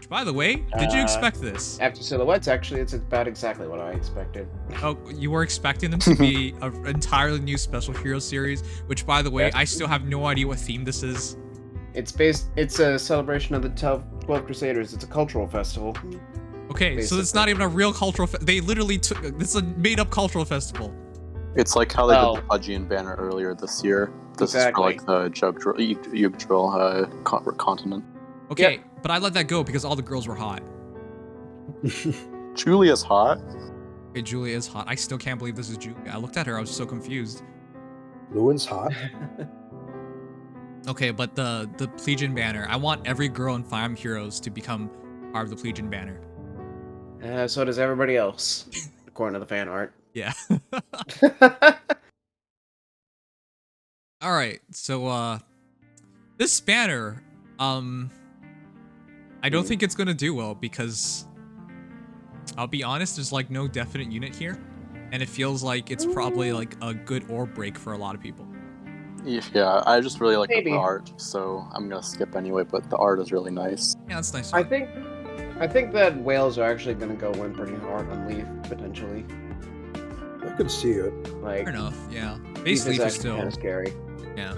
Which, by the way, did you expect this? After silhouettes, actually, it's about exactly what I expected. Oh, you were expecting them to be an entirely new special hero series, which, by the way, Yes. I still have no idea what theme this is. It's a celebration of the 12 Crusaders. It's a cultural festival. Okay, so it's not even a real cultural they literally took, it's a made-up cultural festival. It's like how they did the Pudgian banner earlier this year. This is for like the Yggdrasil continent. Okay, but I let that go because all the girls were hot. Julia's hot. Okay, Julia is hot. I still can't believe this is Julia. I looked at her, I was so confused. Lewyn's hot. Okay, but the Plegian banner. I want every girl in Fire Emblem Heroes to become part of the Plegian banner. So does everybody else, according to the fan art. Yeah. All right, so this banner, I don't think it's gonna do well because I'll be honest, there's like no definite unit here, and it feels like it's probably like a good orb break for a lot of people. Yeah, I just really like the art, so I'm gonna skip anyway. But the art is really nice. Yeah, that's nice. I think that whales are actually gonna go in pretty hard on Leif potentially. I could see it. Like, fair enough. Yeah, basically Leif he's is still kind of scary. Yeah,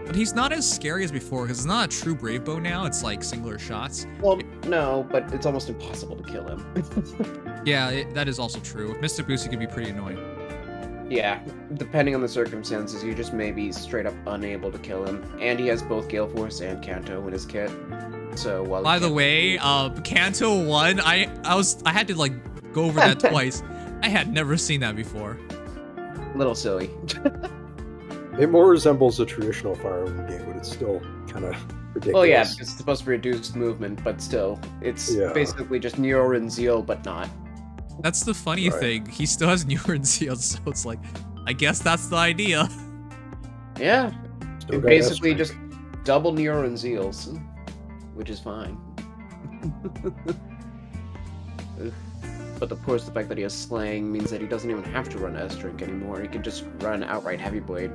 but he's not as scary as before because it's not a true brave bow now. It's like singular shots. Well, no, but it's almost impossible to kill him. Yeah, that is also true. With Mr. Boost, he could be pretty annoying. Yeah, depending on the circumstances, you just may be straight up unable to kill him. And he has both Gale Force and Canto in his kit. So while by the way, Canto 1, I had to like go over that twice. I had never seen that before. Little silly. It more resembles a traditional Fire Emblem game, but it's still kind of ridiculous. Well, yeah, it's supposed to be reduced movement, but still, it's basically just Nero and Zeal, but not. That's the funny thing. He still has Newer and Sealed, so it's like, I guess that's the idea. Yeah. It basically just double Nero and Zeals, which is fine. But of course, the fact that he has Slaying means that he doesn't even have to run S-Drink anymore. He can just run outright Heavy Blade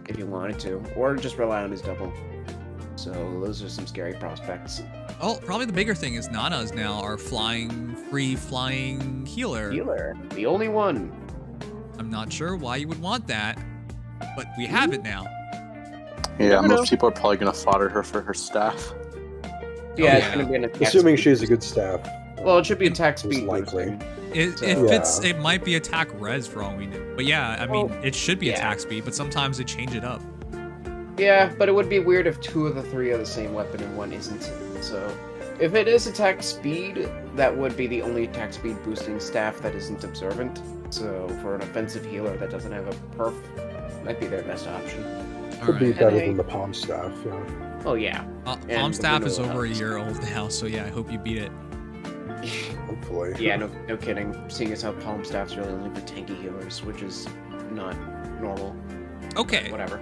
if he wanted to, or just rely on his double. So those are some scary prospects. Oh, probably the bigger thing is Nanna is now our free flying healer. The only one. I'm not sure why you would want that, but we have it now. Yeah, most people are probably gonna fodder her for her staff. Yeah, it's gonna be an attack. Assuming she has a good staff. Well, it should be attack speed. Likely. It might be attack res for all we know. But yeah, I mean, it should be attack speed, but sometimes they change it up. Yeah, but it would be weird if 2 of the 3 are the same weapon and 1 isn't. So, if it is attack speed, that would be the only attack speed boosting staff that isn't observant. So, for an offensive healer that doesn't have a perf, might be their best option. Could be better than the palm staff, yeah. Oh, yeah. Palm staff is over a year old now, so yeah, I hope you beat it. Hopefully. Yeah, no kidding. Seeing as how palm staff's really only for tanky healers, which is not normal. Okay. Whatever.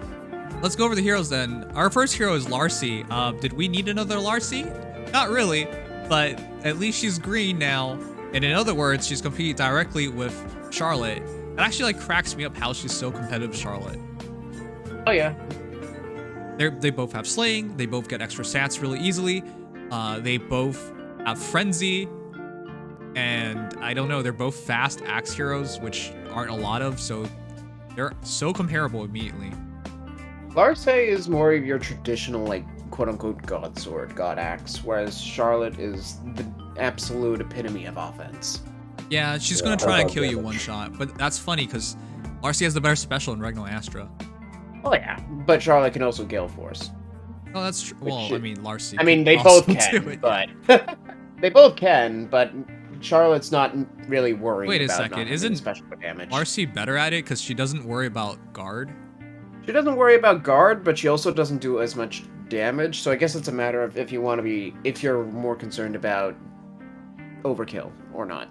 Let's go over the heroes then. Our first hero is Larcy. Did we need another Larcy? Not really, but at least she's green now. And in other words, she's competing directly with Charlotte. It actually like cracks me up how she's so competitive with Charlotte. Oh yeah. They both have Slaying. They both get extra stats really easily. They both have Frenzy. And I don't know, they're both fast axe heroes, which aren't a lot of, so they're so comparable immediately. Larcei is more of your traditional, like, quote-unquote god sword, god axe, whereas Charlotte is the absolute epitome of offense. Yeah, she's gonna try and kill you one shot, but that's funny because Larcy has the better special in Regnal Astra. Oh yeah, but Charlotte can also Gale Force. Oh, that's true. Well, I mean, Larcy. I mean, they both can, but they both can, but Charlotte's not really worried. Wait a about second, isn't special damage. Larcy better at it because she doesn't worry about guard? She doesn't worry about guard, but she also doesn't do as much damage. So I guess it's a matter of if you're more concerned about overkill or not,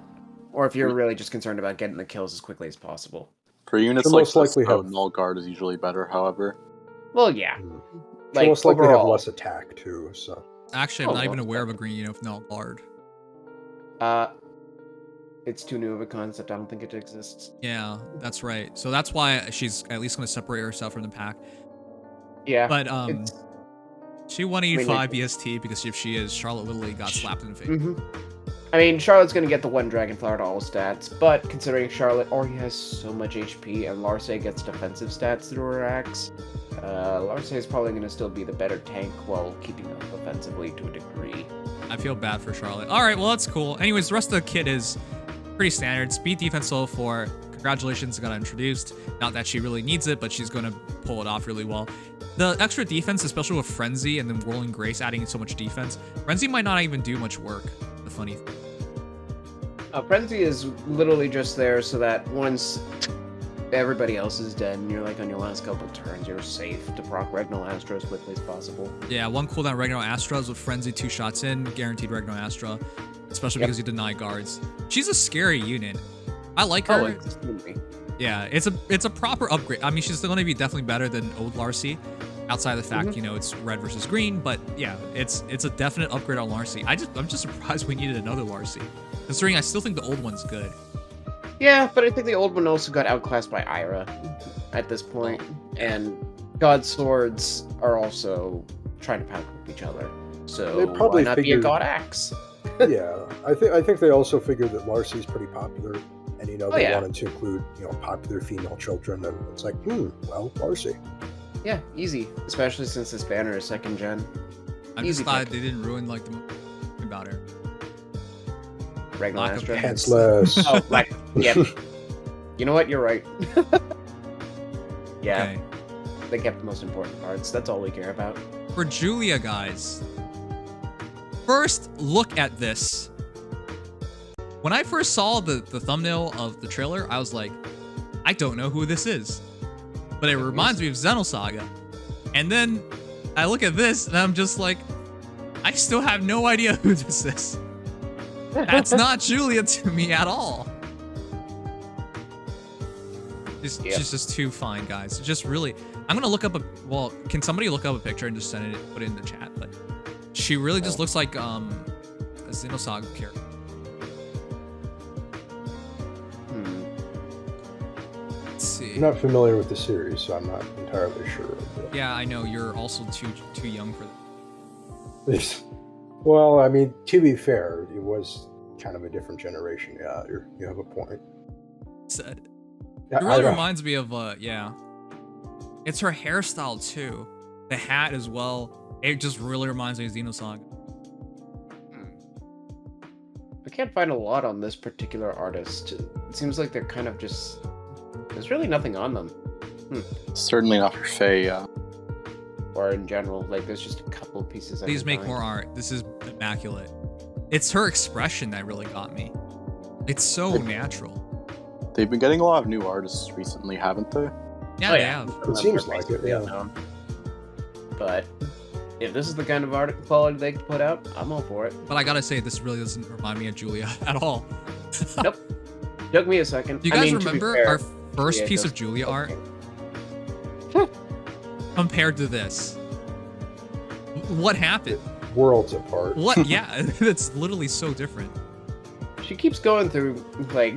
or if you're really just concerned about getting the kills as quickly as possible. For units like this, null guard is usually better. However, well, yeah, like most likely have less attack too. So actually, I'm not even aware of a green unit with null guard. It's too new of a concept. I don't think it exists. Yeah, that's right. So that's why she's at least going to separate herself from the pack. Yeah. But She 185 BST because if she is, Charlotte literally got slapped in the face. I mean, Charlotte's gonna get the one Dragonflower to all stats, but considering Charlotte already has so much HP and Larcei gets defensive stats through her axe, Larcei is probably gonna still be the better tank while keeping up offensively to a degree. I feel bad for Charlotte. All right, well, that's cool. Anyways, the rest of the kit is pretty standard. Speed, defense, level 4. Congratulations, got introduced. Not that she really needs it, but she's gonna pull it off really well. The extra defense, especially with Frenzy and then Whirling Grace adding so much defense, Frenzy might not even do much work. The funny thing. Frenzy is literally just there so that once everybody else is dead and you're like on your last couple turns, you're safe to proc Regnal Astra as quickly as possible. Yeah, one cooldown Regnal Astras with Frenzy 2 shots in, guaranteed Regnal Astra, especially because you deny guards. She's a scary unit. I like her. Extremely. Yeah, it's a proper upgrade. I mean, she's still going to be definitely better than old Larcy, outside of the fact, you know, it's red versus green, but yeah, it's a definite upgrade on Larcy. I'm just surprised we needed another Larcy, considering I still think the old one's good. Yeah, but I think the old one also got outclassed by Ira at this point, and God Swords are also trying to pack with each other. So They probably why not be a figured- God Axe? Yeah, I think they also figured that Larcy's pretty popular, and you know they wanted to include popular female children, and it's like, well, Larcy. Yeah, easy, especially since this banner is 2nd gen. I'm Easy just glad pick. they didn't ruin like the about her. Regnal Lack of Astra. pants. Pantsless. Oh, like, yeah. You know what? You're right. Yeah, Okay. they kept the most important parts. That's all we care about. For Julia, guys, first look at this. When I first saw the thumbnail of the trailer, I was like, I don't know who this is, but it reminds me of Xenosaga. And then I look at this and I'm just like, I still have no idea who this is. That's not Julia to me at all. She's just too fine, guys. Just really, I'm gonna look up well, can somebody look up a picture and just send it, put it in the chat? But she really just looks like a Xenosaga character. Let's see. I'm not familiar with the series, so I'm not entirely sure. Yeah, I know you're also too young for that. Well, I mean, to be fair, it was kind of a different generation. Yeah, you have a point. Said. Yeah, It really reminds me of yeah. It's her hairstyle too. The hat as well. It just really reminds me of Xenosaga. I can't find a lot on this particular artist. It seems like they're kind of just... There's really nothing on them. Certainly not for Faye, yeah. Or in general, like there's just a couple pieces. Please make more art. This is immaculate. It's her expression that really got me. It's so natural. They've been getting a lot of new artists recently, haven't they? Yeah, they have. It seems like it, yeah. Unknown. But if this is the kind of art quality they can put out, I'm all for it. But I gotta say, this really doesn't remind me of Julia at all. Nope. Took me a second. Do you guys remember our first piece of Julia art? Compared to this. What happened? Worlds apart. What? Yeah, it's literally so different. She keeps going through, like,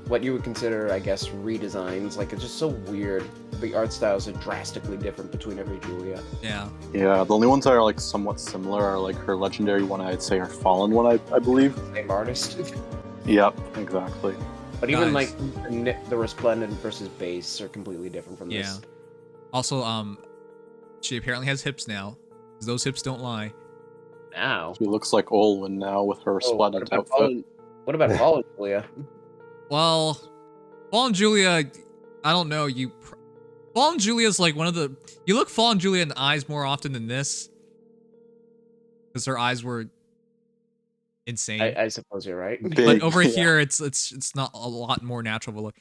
what you would consider, I guess, redesigns. Like, it's just so weird. The art styles are drastically different between every Julia. Yeah. Yeah, the only ones that are like somewhat similar are like her legendary one, I'd say her fallen one, I believe. Same artist. Yep, exactly. But even, Guys. like, the Resplendent versus Base are completely different from this. Yeah. Also, she apparently has hips now. Those hips don't lie. Now. She looks like Olwen now with her resplendent outfit. What about Fallen Julia? Well, Fallen Julia, I don't know. Fallen Julia's like one of the... You look Fallen Julia in the eyes more often than this. Because her eyes were insane. I suppose you're right. But Big, over yeah. here, it's not a lot more natural of a look.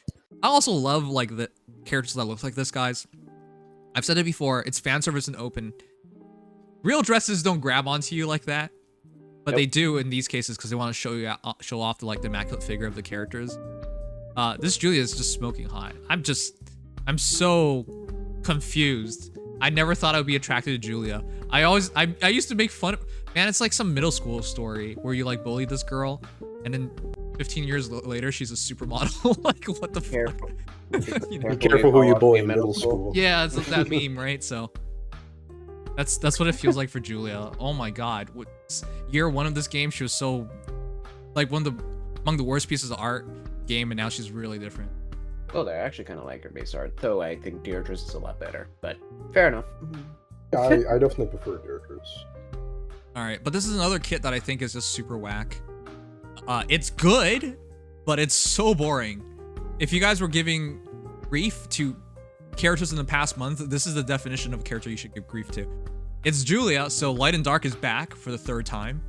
I also love like the characters that look like this, guys. I've said it before. It's fan service and open. Real dresses don't grab onto you like that, but they do in these cases because they want to show off the the immaculate figure of the characters. This Julia is just smoking hot. I'm so confused. I never thought I would be attracted to Julia. I used to make fun of, man, it's like some middle school story where you like bullied this girl and then 15 years later she's a supermodel. Like, what the Careful. fuck? You know? Be careful who you bully in middle school. Yeah, it's that meme, right? So That's what it feels like for Julia. Oh my god. Year 1 of this game, she was so like among the worst pieces of art game, and now she's really different. Well, I actually kind of like her base art, though I think Deirdre's is a lot better, but fair enough. I definitely prefer Deirdre's. Alright, but this is another kit that I think is just super whack. It's good, but it's so boring. If you guys were giving grief to characters in the past month, this is the definition of a character you should give grief to. It's Julia, so Light and Dark is back for the 3rd time.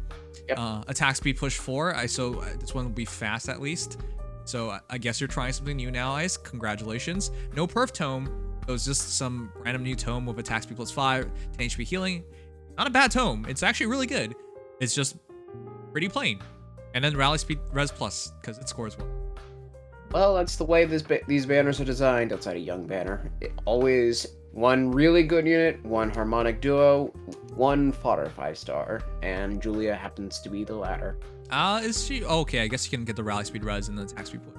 Yep. Attack speed push 4, so this one will be fast at least. So I guess you're trying something new now, Ice. Congratulations. No perf tome. It was just some random new tome with attack speed plus 5, 10 HP healing. Not a bad tome. It's actually really good. It's just pretty plain. And then rally speed res plus, because it scores 1. Well, that's the way these banners are designed outside of Young Banner. Always one really good unit, one harmonic duo, one fodder 5-star, and Julia happens to be the latter. Is she? Okay, I guess you can get the rally speed res and the attack speed plus.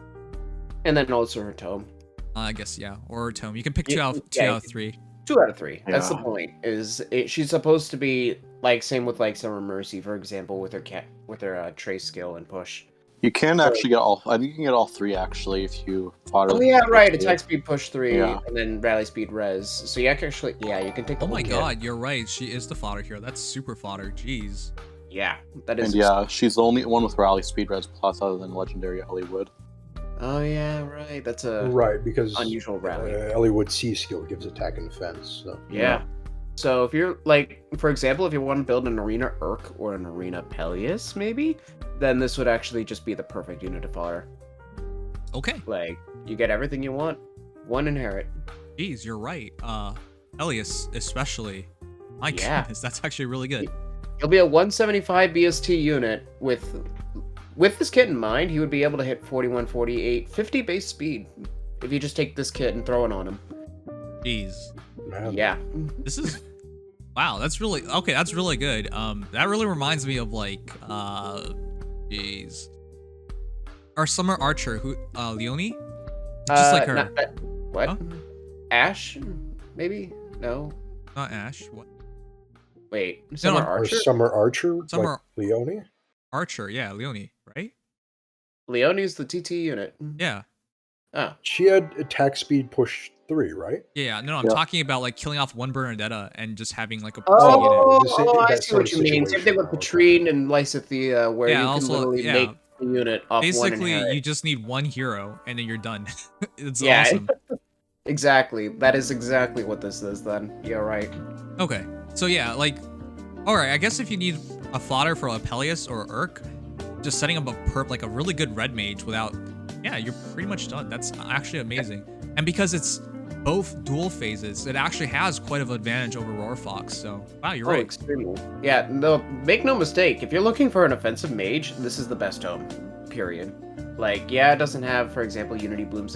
And then also her tome. I guess, yeah, or her tome. You can pick two out of 3. 2 out of 3. Yeah. That's the point. She's supposed to be like same with like Summer Mercy, for example, with her trace skill and push. You can actually get all. I think you can get all 3 actually if you fought. Oh yeah, right. Attack speed push 3, Yeah. and then rally speed res. So you can actually, you can take the Oh whole my kit. god, you're right. She is the fodder hero. That's super fodder. Jeez. Yeah, that is. And yeah, she's the only one with rally speed res plus other than legendary Hollywood. Oh yeah, right. That's a Right, because unusual rally. Hollywood C skill gives attack and defense. So. Yeah. So if you're like, for example, if you want to build an arena Urk or an arena Peleus, maybe, then this would actually just be the perfect unit to fodder. Okay. Like, you get everything you want, one inherit. Jeez, you're right. Elias especially. My Yeah. goodness, that's actually really good. He'll be a 175 BST unit with this kit in mind. He would be able to hit 41, 48, 50 base speed if you just take this kit and throw it on him. Jeez. Man. Yeah. This is wow, that's really okay, that's really good. That really reminds me of like jeez. Our summer archer who Leonie? Just like her. What? Huh? Ash? Maybe? No. Not Ash. What? Wait. No, Summer no. Archer? Summer Archer? Summer- Like Leone? Archer, yeah, Leonie, right? Leonie's the TT unit. Yeah. Oh. She had attack speed push 3, right? Yeah, no, I'm Yeah. talking about like killing off one Bernadetta and just having like a Oh, the same- I that see sort what of you mean. Same thing with situation. Patrine and Lysithea, where Yeah, you can also, literally yeah. make the unit off one basically inherit. you just need one hero and then you're done. It's Yeah. awesome. Exactly. That is exactly what this is then. You're right. Okay, so yeah, like, all right, I guess if you need a fodder for a Peleus or Urk, just setting up a perp like a really good red mage without, yeah, you're pretty much done. That's actually amazing. And because it's both dual phases, it actually has quite of an advantage over Roar Fox. So wow, you're right. Extremely. Yeah, no, make no mistake. If you're looking for an offensive mage, this is the best tome. Period. Like, yeah, it doesn't have, for example, Unity Bloom's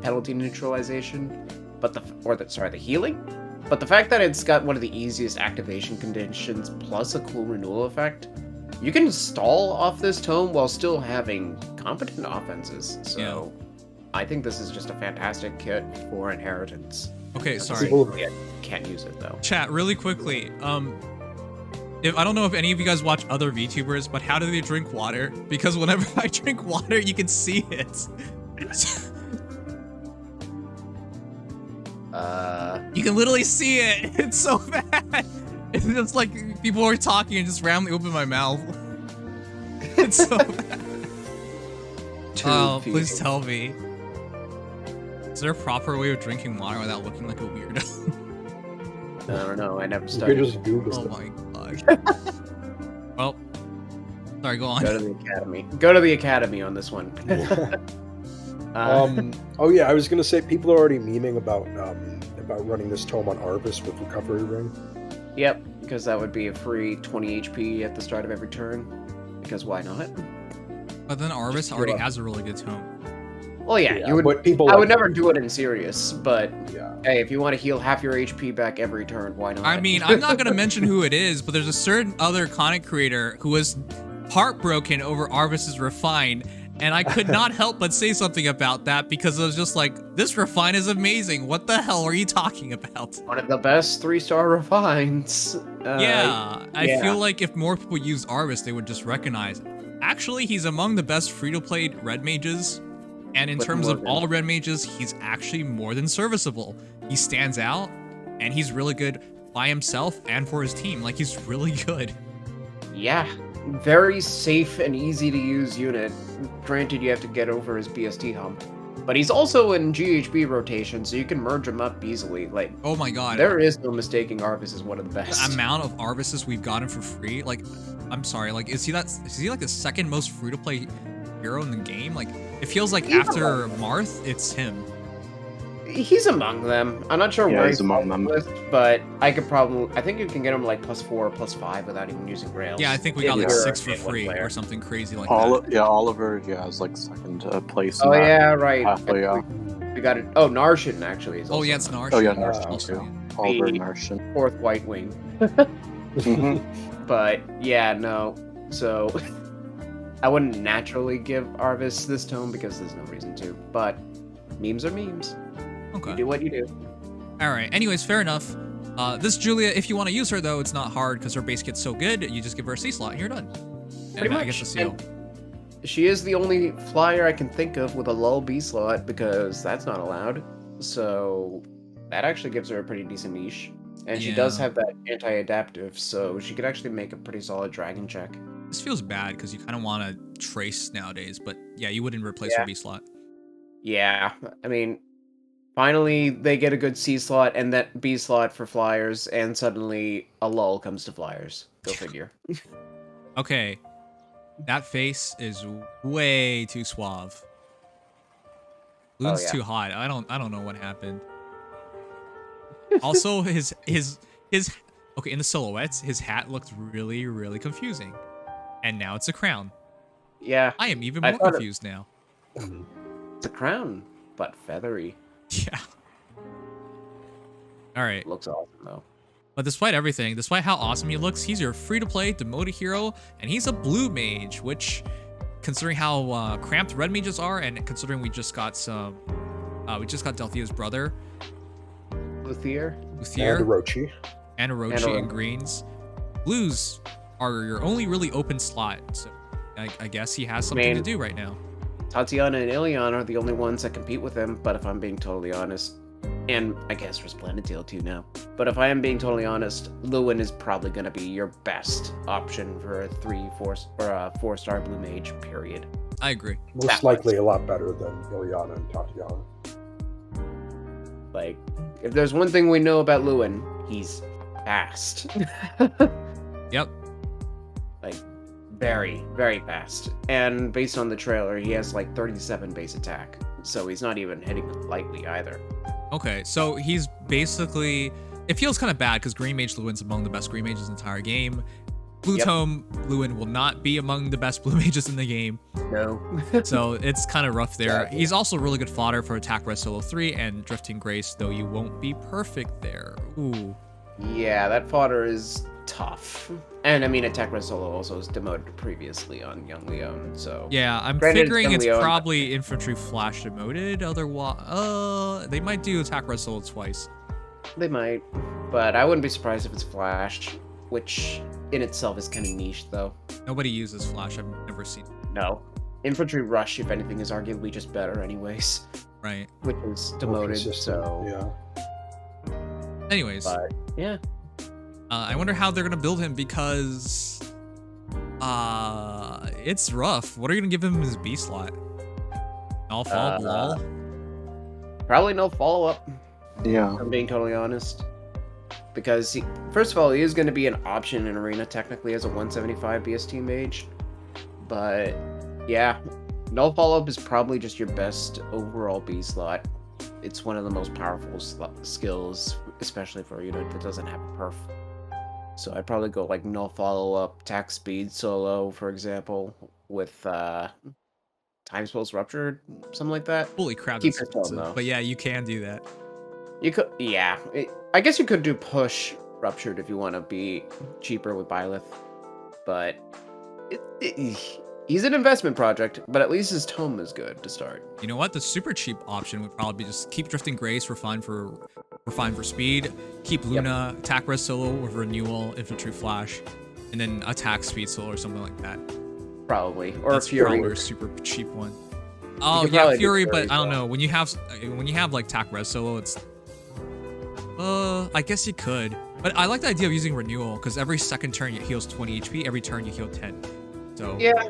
penalty neutralization, but the healing. But the fact that it's got one of the easiest activation conditions plus a cool renewal effect, you can stall off this tome while still having competent offenses. So, I think this is just a fantastic kit for inheritance. Okay, sorry. Can't use it though. Chat, really quickly. If I don't know if any of you guys watch other VTubers, but how do they drink water? Because whenever I drink water, you can see it. You can literally see it. It's so bad. It's just like people are talking and just randomly open my mouth. It's so bad. Oh, please tell me. Is there a proper way of drinking water without looking like a weirdo? I don't know. I never You studied. could just Google Oh it. my god. Well, sorry, go on. Go to the academy. Go to the academy on this one. Oh yeah, I was gonna say people are already memeing about running this tome on Arvis with Recovery Ring. Yep, because that would be a free 20 HP at the start of every turn. Because why not? But then Arvis already has a really good tome. Well, yeah, you would. But people I would never do it in serious, but Yeah. hey, if you want to heal half your HP back every turn, why not? I mean, I'm not gonna mention who it is, but there's a certain other content creator who was heartbroken over Arvis's Refine, And I could not help but say something about that because I was just like, this refine is amazing. What the hell are you talking about? One of the best 3-star refines. I feel like if more people used Arvis, they would just recognize, actually, he's among the best free-to-play red mages. And in terms of all red mages, he's actually more than serviceable. He stands out, and he's really good by himself and for his team. Like, he's really good. Yeah. Very safe and easy to use unit. Granted, you have to get over his BST hump. But he's also in GHB rotation, so you can merge him up easily. Like, oh my god. There is no mistaking Arvis is one of the best. The amount of Arvises we've gotten for free, like, I'm sorry, like, is he like the second most free-to-play hero in the game? Like, it feels like after Marth, it's him. He's among them. I'm not sure where he's among them, but I think you can get him like +4 or +5 without even using rails. Yeah, I think we got like 6 for free or something crazy like that. Yeah, Oliver, is like second place. Oh yeah, right. Halfway, yeah. We got it. Oh, Narshan actually is. Oh yeah, it's Narshan. Oh yeah, Narshan too. Oliver Narshan. 4th White Wing. But yeah, no. So I wouldn't naturally give Arvis this tome because there's no reason to. But memes are memes. Okay. You do what you do. All right. Anyways, fair enough. This Julia, if you want to use her though, it's not hard because her base kit's so good. You just give her a C slot and you're done. Pretty much. I guess a seal. She is the only flyer I can think of with a lull B slot because that's not allowed. So that actually gives her a pretty decent niche. And she does have that anti-adaptive, so she could actually make a pretty solid dragon check. This feels bad because you kind of want to trace nowadays, but yeah, you wouldn't replace her B slot. Yeah, I mean, finally they get a good C slot and that B slot for flyers, and suddenly a lull comes to flyers. Go figure. Okay, that face is way too suave. Lewyn's too hot. I don't know what happened. Also, his okay, in the silhouettes, his hat looked really, really confusing. And now it's a crown. Yeah. I am even more confused now. It's a crown, but feathery. Yeah. Alright. Looks awesome, though. But despite everything, despite how awesome he looks, he's your free-to-play, demoted hero, and he's a blue mage, which, considering how cramped red mages are, and considering we just got Delthea's brother, Luthier, and Orochi in greens. Blues are your only really open slot, so I guess he has something to do right now. Tatiana and Ilion are the only ones that compete with him, but if I'm being totally honest, and I guess Resplendent too now, but if I am being totally honest, Lewyn is probably going to be your best option for a 4-star blue mage, period. I agree. Most likely a lot better than Iliana and Tatiana. Like, if there's one thing we know about Lewyn, he's fast. Yep. Like, very, very fast. And based on the trailer, he has like 37 base attack. So he's not even hitting lightly either. Okay, so he's basically... It feels kind of bad because Green Mage Lewyn's among the best Green Mages in the entire game. Blue Tome Lewyn will not be among the best Blue Mages in the game. No. So it's kind of rough there. He's also really good fodder for Attack Red Solo 3 and Drifting Grace, though you won't be perfect there. Ooh. Yeah, that fodder is tough. And I mean, Attack Red Solo also was demoted previously on Young Leon, so... Yeah, I'm figuring it's probably Infantry Flash demoted, otherwise... they might do Attack Red Solo twice. They might, but I wouldn't be surprised if it's Flash, which in itself is kind of niche, though. Nobody uses Flash, I've never seen it. No. Infantry Rush, if anything, is arguably just better anyways. Right. Which is demoted, so... Yeah. Anyways. But, yeah. I wonder how they're gonna build him because... it's rough. What are you gonna give him his B slot? Null follow-up wall? Probably no follow-up. Yeah. If I'm being totally honest. Because, first of all, he is going to be an option in Arena, technically, as a 175 BST mage. But, yeah. Null follow-up is probably just your best overall B slot. It's one of the most powerful skills, especially for a unit that doesn't have a perf. So I'd probably go like null follow-up, attack speed solo, for example, with Time Spells Ruptured, something like that. Holy crap, Keep that's expensive, though. But yeah, you can do that. You could, yeah. I guess you could do push Ruptured if you want to be cheaper with Byleth, but He's an investment project, but at least his tome is good to start. You know what? The super cheap option would probably be just keep Drifting Grace for fine for speed. Keep Luna attack res solo with Renewal, Infantry Flash, and then attack speed solo or something like that. Probably, or That's Fury. probably a super cheap one. Oh yeah, Fury, but I don't know. When you have like attack res solo, it's I guess you could. But I like the idea of using Renewal because every second turn it heals 20 HP. Every turn you heal 10. So yeah.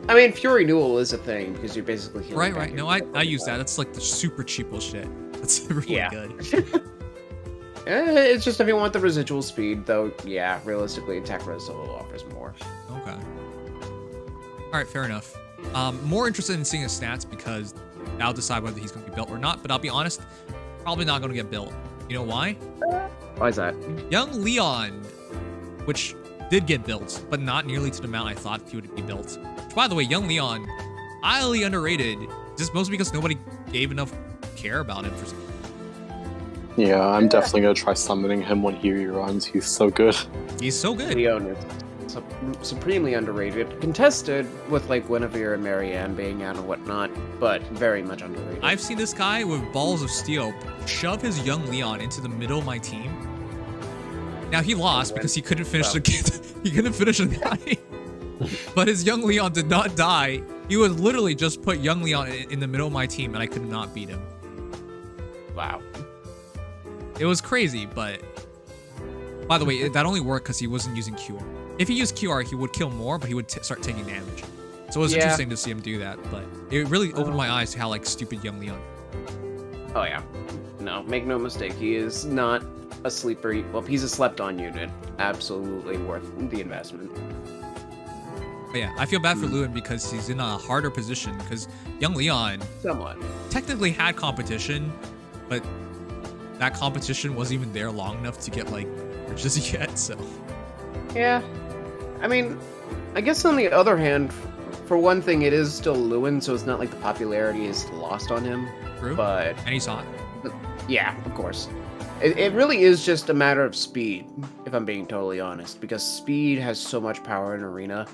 I mean, Fury Renewal is a thing because you're basically healing. Right. No, I use that. That's like the super cheap shit. That's really good. It's just if you want the residual speed, though. Yeah, realistically, attack res solo offers more. Okay. All right, fair enough. More interested in seeing his stats because I'll decide whether he's going to be built or not. But I'll be honest, probably not going to get built. You know why? Why is that? Young Leon, which did get built, but not nearly to the amount I thought he would be built. Which, by the way, Young Leon, highly underrated, just mostly because nobody gave enough care about him for some reason. Yeah, I'm definitely gonna try summoning him when he reruns. He's so good. He's so good. Leon is supremely underrated. Contested with like Guinevere and Marianne being out and whatnot, but very much underrated. I've seen this guy with balls of steel shove his Young Leon into the middle of my team. Now he lost because he couldn't finish he couldn't finish the guy. But his Young Leon did not die. He would literally just put Young Leon in the middle of my team and I could not beat him. Wow. It was crazy, but by the way, that only worked because he wasn't using QR. If he used QR, he would kill more, but he would start taking damage. So it was interesting to see him do that, but it really opened my eyes to how like stupid Young Leon. Oh yeah. No, make no mistake, he is not a sleeper. Well, he's a slept-on unit. Absolutely worth the investment. But yeah, I feel bad for Lewyn because he's in a harder position because Young Leon somewhat technically had competition, but that competition wasn't even there long enough to get like riches yet, so. Yeah. I mean, I guess on the other hand, for one thing, it is still Lewyn, so it's not like the popularity is lost on him. True. But and he's hot. Yeah, of course. It really is just a matter of speed, if I'm being totally honest, because speed has so much power in Arena.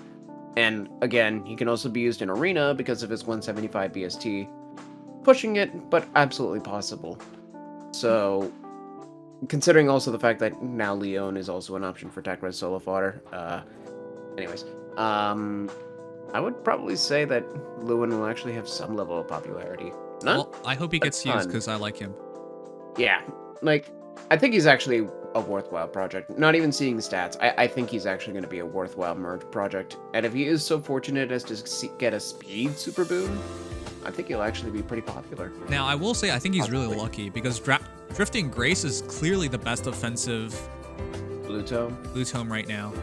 And again, he can also be used in Arena because of his 175 BST. Pushing it, but absolutely possible. So, considering also the fact that now Leon is also an option for attack res solo fodder. Anyways, I would probably say that Lewyn will actually have some level of popularity. Well, I hope he gets used because I like him. Yeah, like, I think he's actually a worthwhile project. Not even seeing stats, I think he's actually going to be a worthwhile merge project. And if he is so fortunate as to get a speed super boon, I think he'll actually be pretty popular. Now, I will say I think he's really lucky because Drifting Grace is clearly the best offensive Blue Tome right now.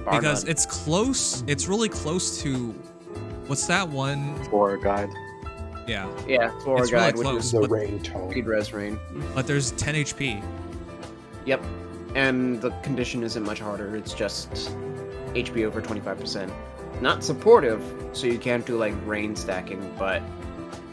Bar because none. it's close. It's really close to what's that one? For a guide. Yeah, it's guide, really close. The rain tone. Speed res rain. But there's 10 HP. Yep, and the condition isn't much harder. It's just HP over 25%. Not supportive, so you can't do like rain stacking, but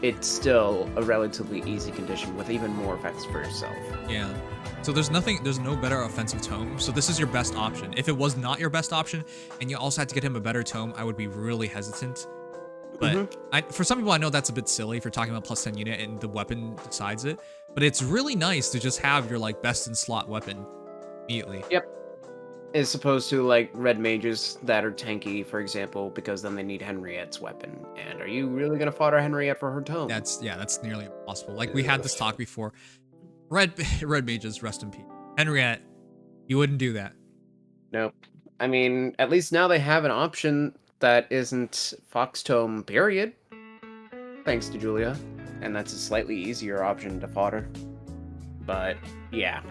it's still a relatively easy condition with even more effects for yourself. Yeah. So there's no better offensive tome. So this is your best option. If it was not your best option and you also had to get him a better tome, I would be really hesitant. But for some people, I know that's a bit silly if you're talking about plus 10 unit and the weapon decides it. But it's really nice to just have your like best in slot weapon immediately. Yep. As opposed to like red mages that are tanky, for example, because then they need Henriette's weapon. And are you really gonna fodder Henriette for her tome? That's nearly impossible. Like we had this talk before. Red mages, rest in peace. Henriette, you wouldn't do that. Nope. I mean, at least now they have an option that isn't Fox Tome, period. Thanks to Julia. And that's a slightly easier option to fodder. But yeah,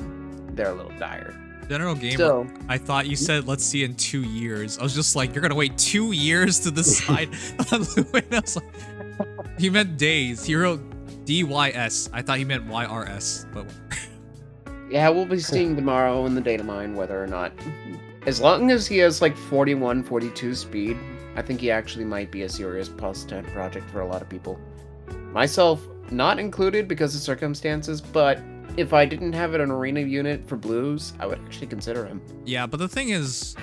they're a little dire. General Gamer, Still, I thought you said let's see in 2 years. I was just like, you're gonna wait 2 years to decide on Lewyn. I was like, he meant days. He wrote DYS. I thought he meant YRS, but yeah, we'll be seeing tomorrow in the data mine whether or not. As long as he has like 41, 42 speed, I think he actually might be a serious plus 10 project for a lot of people. Myself, not included because of circumstances, but if I didn't have an arena unit for blues, I would actually consider him. yeah, but the thing is,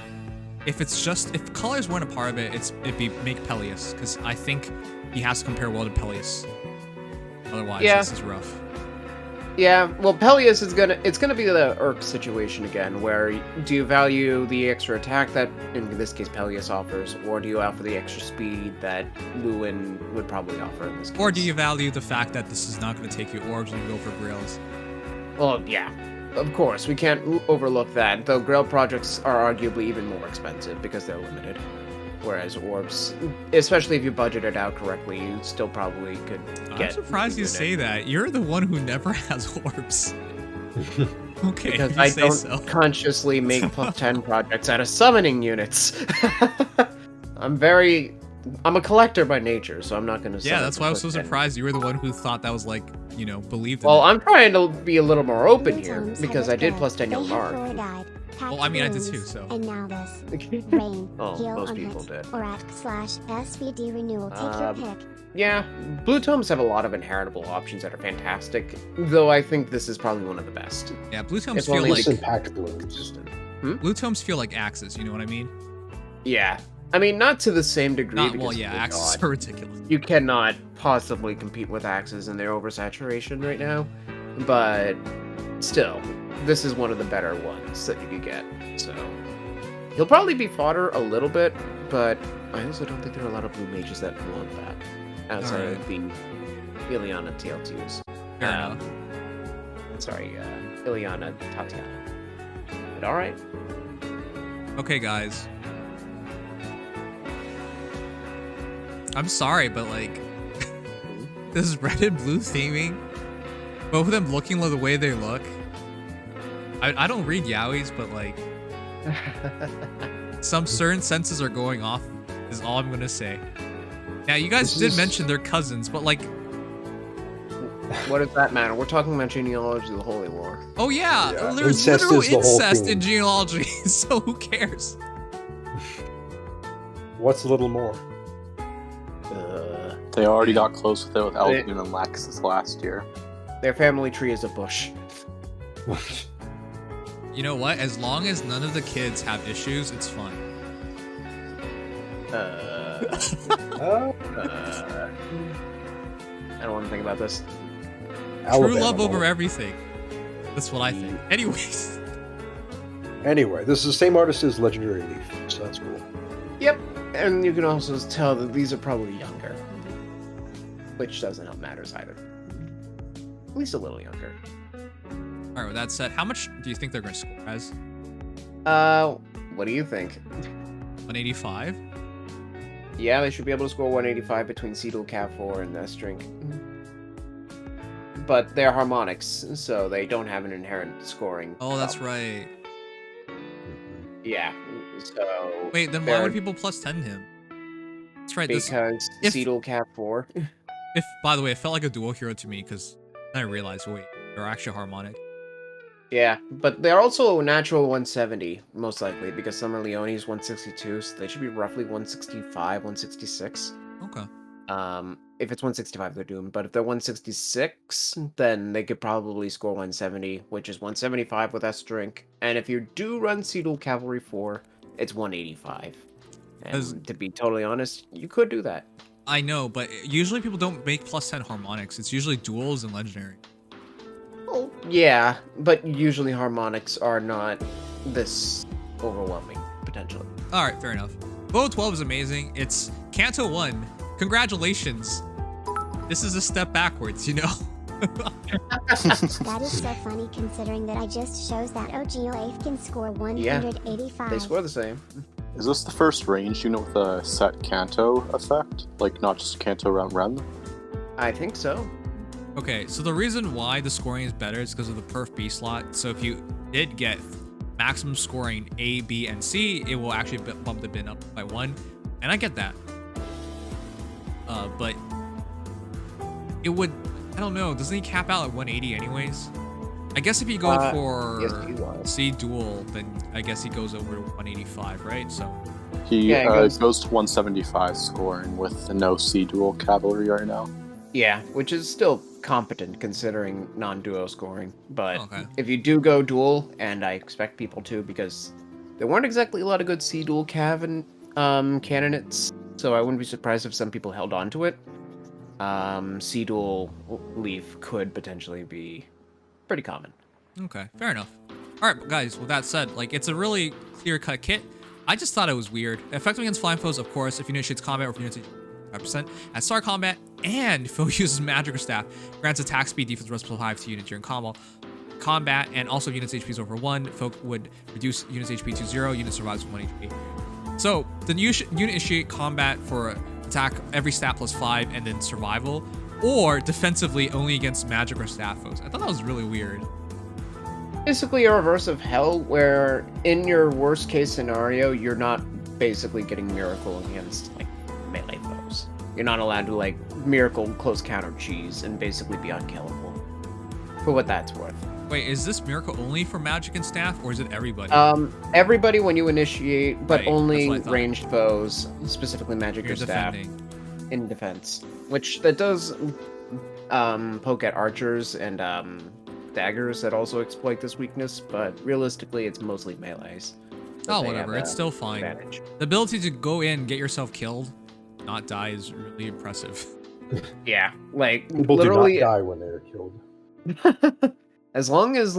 if colors weren't a part of it, it'd be make Peleus, because I think he has to compare well to Peleus. Otherwise, this is rough. Yeah, well, Peleus is gonna be the Urk situation again, where do you value the extra attack that, in this case, Peleus offers, or do you offer the extra speed that Lewyn would probably offer in this case? Or do you value the fact that this is not going to take you orbs and you go for grails? Well, yeah, of course, we can't overlook that, though Grail projects are arguably even more expensive because they're limited. Whereas orbs, especially if you budget it out correctly, you still probably could get... I'm surprised you say that. You're the one who never has orbs. Okay, because I don't consciously make +10 projects out of summoning units. I'm a collector by nature, so I'm not going to say. Yeah, that's why I was so surprised you were the one who thought that was like, believed in Well, it. I'm trying to be a little more open here, because I did +10 young Mark. Well, I mean, I did too, so. And now this. Rain, oh, heal most on people hit, did. Or /SVD renewal. Take your pick. Yeah, Blue Tomes have a lot of inheritable options that are fantastic, though I think this is probably one of the best. Yeah, Blue Tomes feel like... Impact blooms. Blue Tomes feel like axes, you know what I mean? Yeah. I mean, not to the same degree. Well, yeah, axes are ridiculous. You cannot possibly compete with axes in their oversaturation right now, but still, this is one of the better ones that you could get. So he'll probably be fodder a little bit, but I also don't think there are a lot of blue mages that want that outside of the Ileana TL2s. Fair enough. Sorry, Ileana Tatiana. But all right. Okay, guys. I'm sorry, but like, this red and blue theming, both of them looking the way they look. I don't read yaois, but like, some certain senses are going off, is all I'm gonna say. Now, you guys did mention they're cousins, but like... What does that matter? We're talking about genealogy of the Holy War. Oh yeah, there's literal incest in genealogy, so who cares? What's a little more? They already got close with it with Elvin and Laxus last year. Their family tree is a bush. You know what? As long as none of the kids have issues, it's fine. I don't want to think about this. True love over everything. That's what I think. Anyways. Anyway, this is the same artist as Legendary Leif, so that's cool. Yep, and you can also tell that these are probably younger. Which doesn't help matters either. At least a little younger. Alright, with that said, how much do you think they're going to score as? What do you think? 185? Yeah, they should be able to score 185 between Seedle, Cav 4, and S-Drink. But they're harmonics, so they don't have an inherent scoring. Oh, that's right. Yeah, so... Wait, then why would people +10 him? That's right, because Seedle, Cav 4. By the way, it felt like a dual hero to me, because then I realized, wait, they're actually harmonic. Yeah, but they're also a natural 170, most likely, because Summer Leone's 162, so they should be roughly 165, 166. Okay. If it's 165, they're doomed, but if they're 166, then they could probably score 170, which is 175 with S-Drink, and if you do run Seedle Cavalry 4, it's 185. And to be totally honest, you could do that. I know, but usually people don't make +10 harmonics. It's usually duals and legendary. Oh, yeah, but usually harmonics are not this overwhelming, potentially. Alright, fair enough. Bow 12 is amazing. It's Canto 1. Congratulations. This is a step backwards, you know? That is so funny considering that I just shows that OG Leif can score 185. Yeah, they score the same. Is this the first range unit with a set Canto effect? Like, not just Canto around Ren? I think so. Okay, so the reason why the scoring is better is because of the Perf B slot. So if you did get maximum scoring A, B, and C, it will actually bump the bin up by 1. And I get that. But it would, I don't know, doesn't he cap out at 180 anyways? I guess if you go for C dual, then I guess he goes over to 185, right? So he goes to 175 scoring with the no C dual cavalry right now. Yeah, which is still competent considering non-duo scoring. But if you do go dual, and I expect people to because there weren't exactly a lot of good Sea Duel candidates, so I wouldn't be surprised if some people held on to it. Sea Duel Leif could potentially be pretty common. Okay, fair enough. All right, guys, with that said, like, it's a really clear-cut kit. I just thought it was weird. Effective against flying foes, of course, if unit initiates combat or if unit 5%. At start combat, and foe uses magic or staff, grants attack speed, defense, rest +5 to unit during combat, and also unit's HP is over 1. Foe would reduce unit's HP to 0. Unit survives with 1 HP. So, the unit initiate combat for attack every stat +5 and then survival, or defensively only against magic or staff foes. I thought that was really weird. Basically a reverse of Hell, where in your worst case scenario, you're not basically getting Miracle against, like, melee foes. You're not allowed to, like, Miracle close counter cheese and basically be unkillable. For what that's worth. Wait, is this Miracle only for magic and staff, or is it everybody? Everybody when you initiate, but Right, only ranged foes, specifically magic or staff, defending. in defense. Which, that does poke at archers and daggers that also exploit this weakness, but realistically it's mostly melees. Oh, whatever, it's still fine. Advantage. The ability to go in, get yourself killed, not die is really impressive. Yeah, like, People literally... do not die when they are killed. As long as...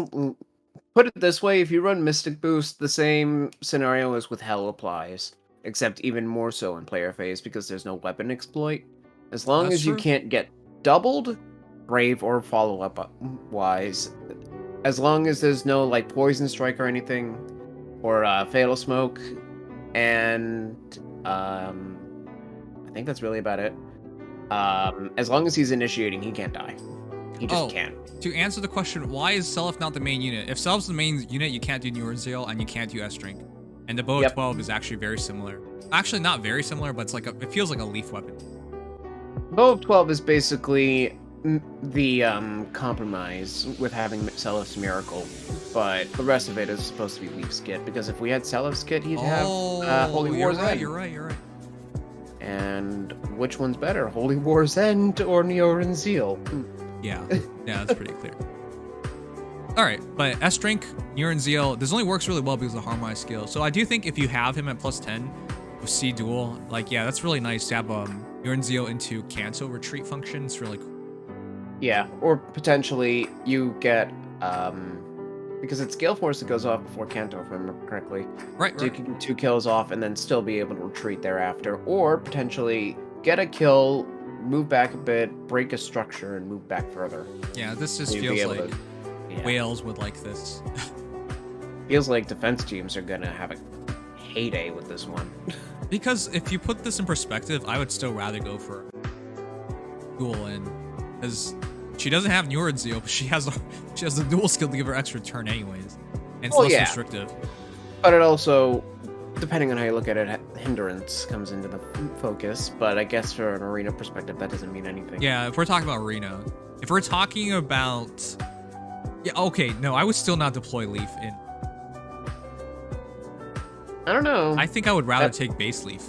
Put it this way, if you run Mystic Boost, the same scenario as with Hell applies. Except even more so in player phase, because there's no weapon exploit. As long as you can't get doubled, Brave or follow-up wise, as long as there's no, like, Poison Strike or anything, or Fatal Smoke, and I think that's really about it. As long as he's initiating, he can't die. He just can't. To answer the question, why is Seliph not the main unit? If Selip's the main unit, you can't do Neuronzeal and you can't do S-Drink. And the Bow of 12 is actually very similar. Actually, not very similar, but it's like it feels like a Leaf weapon. Bow of 12 is basically the compromise with having Seliph's Miracle, but the rest of it is supposed to be Leaf's kit, because if we had Seliph's kit, he'd have Holy War's End. You're right. And which one's better, Holy War's End or Neuronzeal? Yeah, that's pretty clear. Alright, but S-Drink, Neuronzeal, this only works really well because of the Harmonized skill. So I do think if you have him at +10 with C Duel, like, yeah, that's really nice to have Neuronzeal into Canto retreat function. It's really cool. Yeah, or potentially you get, because it's Gale Force that goes off before Canto, if I remember correctly. Right. So you can get 2 kills off and then still be able to retreat thereafter, or potentially get a kill, move back a bit, break a structure, and move back further. Yeah, this just So feels like yeah. Wales would like this. Feels like defense teams are gonna have a heyday with this one. Because if you put this in perspective, I would still rather go for Duel in, because she doesn't have Neuronzeal, but she has the dual skill to give her extra turn anyways, and it's less restrictive. But it also, depending on how you look at it, hindrance comes into the focus. But I guess for an arena perspective, that doesn't mean anything. Yeah, if we're talking about arena, if we're talking about, yeah, okay, no, I would still not deploy Leif in. I don't know. I think I would rather take base Leif.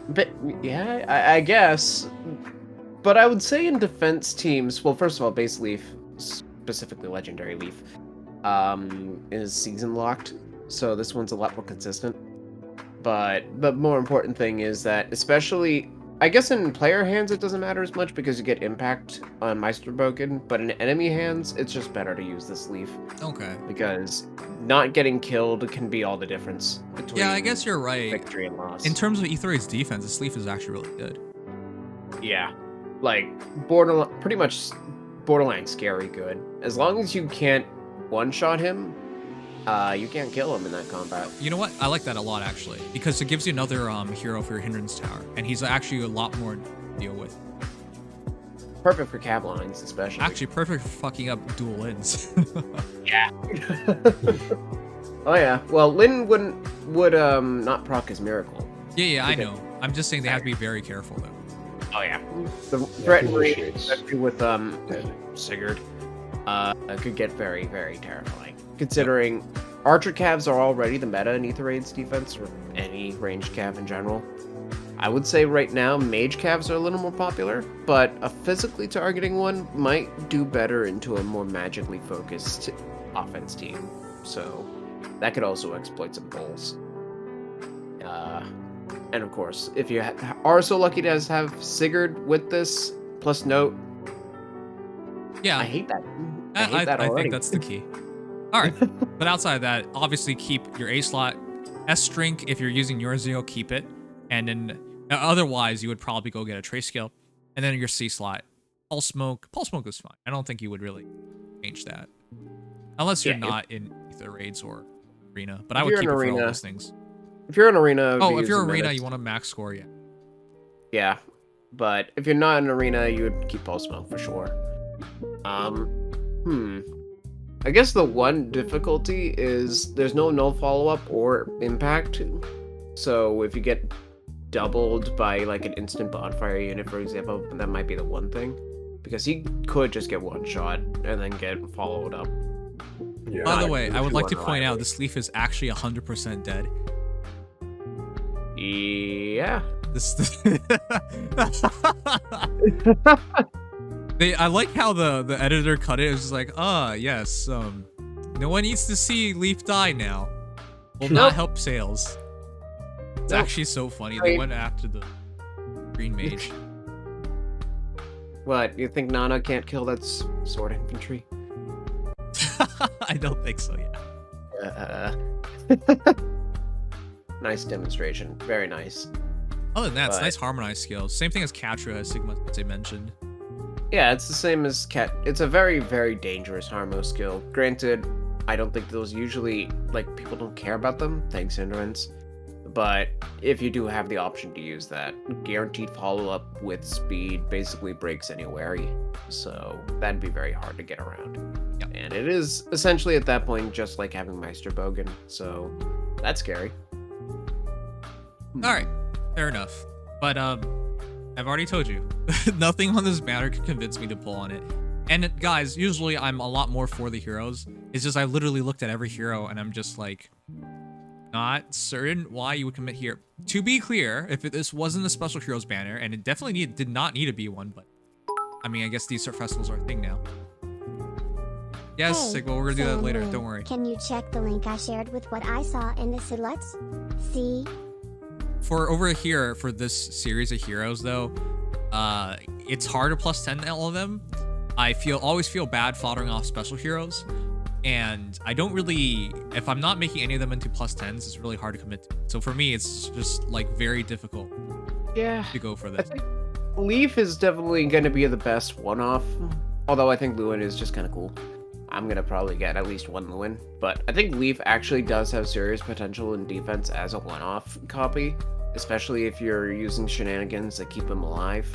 But yeah, I guess. But I would say in defense teams, well, first of all, base Leif, specifically legendary Leif, is season locked, so this one's a lot more consistent. But the more important thing is that, especially, I guess in player hands it doesn't matter as much because you get impact on Meisterbogen, but in enemy hands it's just better to use this Leif. Okay. Because not getting killed can be all the difference between Yeah, I guess you're right. victory and loss. In terms of Aether's defense, this Leif is actually really good. Yeah. Like, pretty much borderline scary good. As long as you can't one-shot him, you can't kill him in that combat. You know what? I like that a lot, actually, because it gives you another hero for your hindrance tower, and he's actually a lot more to deal with. Perfect for cab lines, especially. Actually, perfect for fucking up dual ins. Yeah. Oh yeah. Well, Lyn would not proc his miracle. Yeah, I know. I'm just saying they have to be very careful, though. Oh yeah. The threat rate, especially with Sigurd, could get very, very terrifying. Considering Archer Cavs are already the meta in Aether defense, or any ranged cav in general. I would say right now Mage Cavs are a little more popular, but a physically targeting one might do better into a more magically focused offense team. So that could also exploit some goals. And of course, if you are so lucky to have Sigurd with this plus note, yeah, I hate that. I think that's the key. All right, but outside of that, obviously keep your A slot. S drink if you're using your Zeo, keep it, and then otherwise you would probably go get a trace skill, and then your C slot. Pulse smoke is fine. I don't think you would really change that, unless you're not in ether raids or arena. But I would keep it for all those things. If you're in arena, if you're arena, you want a max score, yeah. Yeah, but if you're not in arena, you would keep pulse smoke for sure. I guess the one difficulty is there's no null follow-up or impact. So if you get doubled by like an instant bonfire unit, for example, that might be the one thing. Because he could just get one shot and then get followed up. Yeah. By the way, I would like to point out this Leif is actually 100% dead. Yeah. I like how the editor cut it. It was just like, yes, no one needs to see Leif die now. Will not help sales. It's actually so funny. They went after the green mage. What, you think Nanna can't kill that sword infantry? I don't think so, yeah. Nice demonstration. Very nice. Other than that, it's nice harmonized skills. Same thing as Catra, as Sigma mentioned. Yeah, it's the same as Cat. It's a very, very dangerous Harmo skill. Granted, I don't think those usually, like, people don't care about them, thanks hindrance. But if you do have the option to use that, guaranteed follow-up with speed basically breaks any wary. So that'd be very hard to get around. Yep. And it is essentially at that point just like having Meisterbogen. So that's scary. Alright, fair enough. But I've already told you, nothing on this banner could convince me to pull on it. And guys, usually I'm a lot more for the heroes. It's just I literally looked at every hero and I'm just like, not certain why you would commit here. To be clear, if this wasn't a special heroes banner, and it definitely did not need to be one, but I mean, I guess these festivals are a thing now. Yes, Hey, Sigma, we're gonna do that later. Lewyn, Don't worry. Can you check the link I shared with what I saw in the silhouettes? See? For over here, for this series of heroes, though, it's hard to plus 10 all of them. I always feel bad following off special heroes. And I don't really, if I'm not making any of them into plus 10s, it's really hard to commit to. So for me, it's just like very difficult to go for this. I think Leif is definitely going to be the best one-off. Although I think Lewyn is just kind of cool. I'm going to probably get at least one Lewyn. But I think Leif actually does have serious potential in defense as a one-off copy. Especially if you're using shenanigans that keep him alive.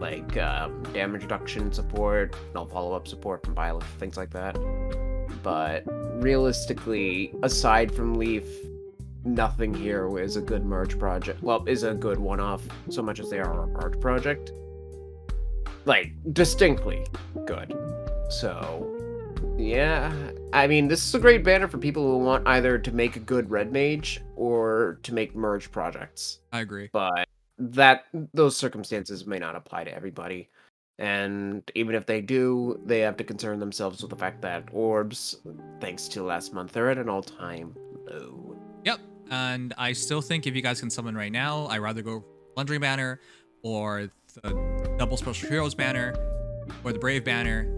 Like damage reduction support, no follow-up support from Byleth, things like that. But realistically, aside from Leif, nothing here is a good merge project. Well, is a good one-off, so much as they are a merge project. Like, distinctly good. So, yeah. I mean, this is a great banner for people who want either to make a good red mage or to make merge projects. I agree. But those circumstances may not apply to everybody. And even if they do, they have to concern themselves with the fact that orbs, thanks to last month, are at an all-time low. Yep, and I still think if you guys can summon right now, I'd rather go Plundering Banner, or the Double Special Heroes Banner, or the Brave Banner.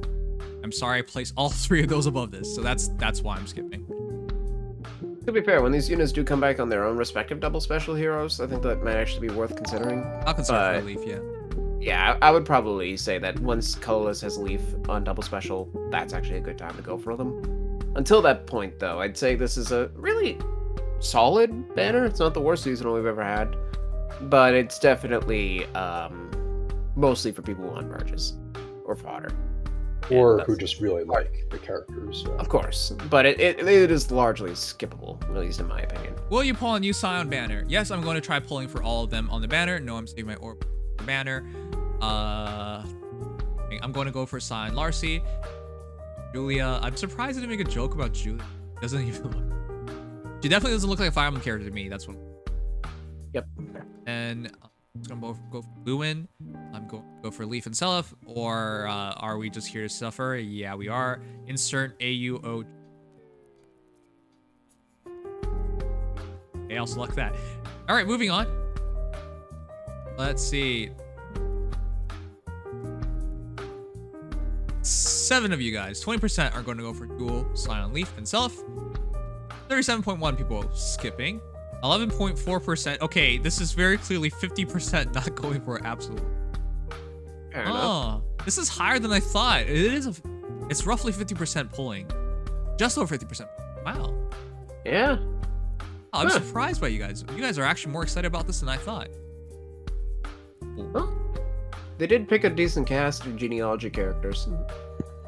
I'm sorry I placed all three of those above this, so that's why I'm skipping. To be fair, when these units do come back on their own respective Double Special Heroes, I think that might actually be worth considering. I'll consider for Leif, yeah. Yeah, I would probably say that once Colorless has Leif on Double Special, that's actually a good time to go for them. Until that point, though, I'd say this is a really solid banner. It's not the worst seasonal we've ever had, but it's definitely mostly for people who want merges or fodder. Or who just really like the characters. Of course, but it is largely skippable, at least in my opinion. Will you pull a new Scion banner? Yes, I'm going to try pulling for all of them on the banner. No, I'm saving my orb banner. I'm going to go for Scion Larcy. Julia. I'm surprised I didn't make a joke about Julia. Doesn't even look. She definitely doesn't look like a Fire Emblem character to me. That's what. Yep. And I'm going to go for Lewyn. I'm going to go for Leif and Seliph. Or are we just here to suffer? Yeah, we are. Insert AUO. Okay, I'll select that. All right, moving on. Let's see. 7 of you guys, 20% are going to go for dual Scion, Leif, and Seliph. 37.1 people skipping. 11.4%. Okay, this is very clearly 50% not going for absolute. Fair enough. This is higher than I thought. It's roughly 50% pulling. Just over 50%. Wow. Yeah. Oh, I'm surprised by you guys. You guys are actually more excited about this than I thought. Huh? They did pick a decent cast of genealogy characters.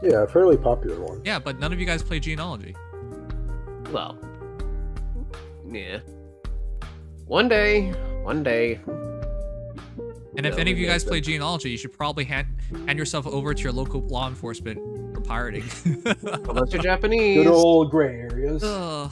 Yeah, a fairly popular one. Yeah, but none of you guys play Genealogy. Well, yeah. One day. And if any of you guys play Genealogy, you should probably hand yourself over to your local law enforcement for pirating. Unless you're Japanese. Good old gray areas. Ugh.